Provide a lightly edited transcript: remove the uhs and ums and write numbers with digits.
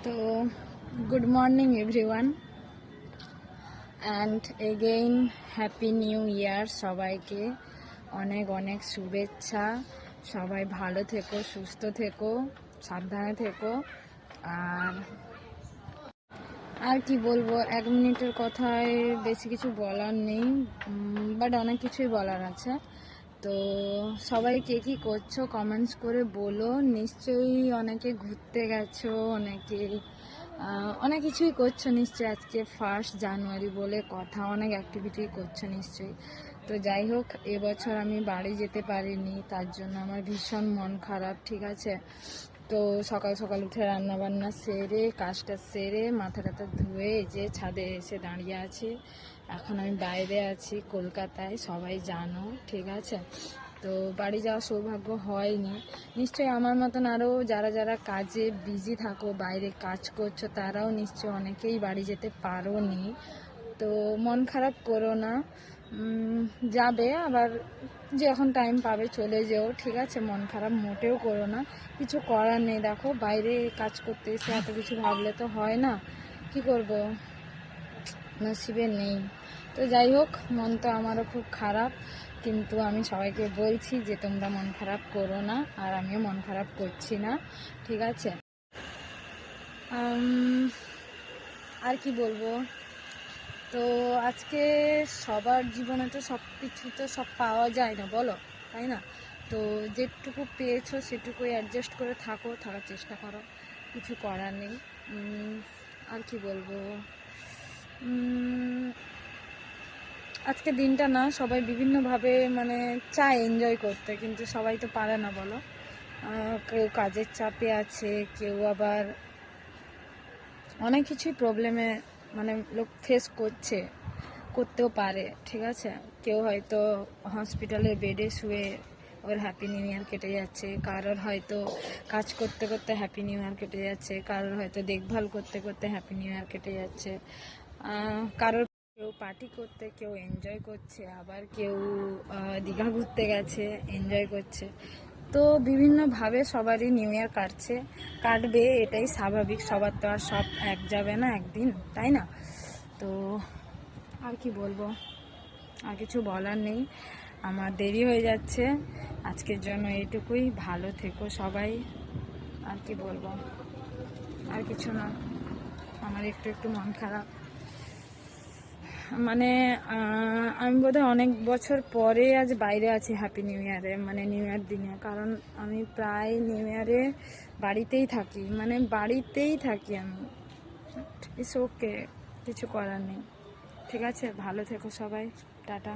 তো good morning everyone and again happy new year. সবাইকে অনেক অনেক শুভেচ্ছা। সবাই ভালো থেকো, সুস্থ থেকো, সাবধানে থেকো। আর কি বলবো, 1 মিনিটের কথায় বেশি কিছু বলার নেই, বাট অনেক কিছুই বলার আছে। তো সবাই কে কী করছো কমেন্টস করে বলো। নিশ্চয়ই অনেকে ঘুরতে গেছো, অনেক কিছুই করছো নিশ্চয়ই। আজকে 1 জানুয়ারি বলে কথা, অনেক অ্যাক্টিভিটি করছো নিশ্চয়ই। তো যাই হোক, এবছর আমি বাড়ি যেতে পারিনি, তার জন্য আমার ভীষণ মন খারাপ, ঠিক আছে। তো সকাল সকাল উঠে রান্না বান্না সেরে, কাজটা সেরে, মাথা টাথা ধুয়ে যে ছাদে এসে দাঁড়িয়ে আছি। এখন আমি বাইরে আছি কলকাতায়, সবাই জানো, ঠিক আছে। তো বাড়ি যাওয়ার সৌভাগ্য হয়নি। নিশ্চয়ই আমার মতন আরও যারা যারা কাজে বিজি থাকো, বাইরে কাজ করছো, তারাও নিশ্চয়ই অনেকেই বাড়ি যেতে পারোনি। তো মন খারাপ করো না, যাবে আবার, যখন টাইম পাবে চলে যেও, ঠিক আছে। মন খারাপ মোটেও করো না, কিছু করার নেই। দেখো, বাইরে কাজ করতে এসে এত কিছু ভাবলে তো হয় না, কি করব, নসিবে নেই। তো যাই হোক, মন তো আমারও খুব খারাপ, কিন্তু আমি সবাইকে বলছি যে তোমরা মন খারাপ করো না, আর আমিও মন খারাপ করছি না, ঠিক আছে। আর কি বলবো, তো আজকে সবার জীবনে তো সব কিছু তো সব পাওয়া যায় না, বলো, তাই না? তো যেটুকু পেয়েছো সেটুকুই অ্যাডজাস্ট করে থাকার চেষ্টা করো, কিছু করার নেই। আর কি বলবো, আজকে দিনটা না সবাই বিভিন্নভাবে মানে চায় এনজয় করতে, কিন্তু সবাই তো পারে না, বলো। কেউ কাজের চাপে আছে, কেউ আবার অনেক কিছুই প্রবলেমে মানে লোক ফেস করতেও পারে, ঠিক আছে। কেউ হয়তো হসপিটালের বেডে শুয়ে ওর হ্যাপি নিউ ইয়ার কেটে যাচ্ছে, কারোর হয়তো কাজ করতে করতে হ্যাপি নিউ ইয়ার কেটে যাচ্ছে, কারোর হয়তো দেখভাল করতে করতে হ্যাপি নিউ ইয়ার কেটে যাচ্ছে, কারোর কেউ পার্টি করতে, কেউ এনজয় করছে, আবার কেউ দীঘা ঘুরতে গেছে, এনজয় করছে। তো বিভিন্নভাবে সবারই নিউ ইয়ার কাটবে, এটাই স্বাভাবিক। সবার তো আর সব এক যাবে না একদিন, তাই না? তো আর কি বলবো, আর কিছু বলার নেই, আমার দেরি হয়ে যাচ্ছে। আজকের জন্য এইটুকুই, ভালো থেকো সবাই। আর কি বলবো, আর কিছু না, আমার একটু মন খারাপ। মানে আমি বোধহয় অনেক বছর পরে আজ বাইরে আছি হ্যাপি নিউ ইয়ারে, মানে নিউ ইয়ার দিনে। কারণ আমি প্রায় নিউ ইয়ারে বাড়িতেই থাকি আমি। ইটস ওকে, কিছু করার নেই, ঠিক আছে। ভালো থেকো সবাই, টাটা।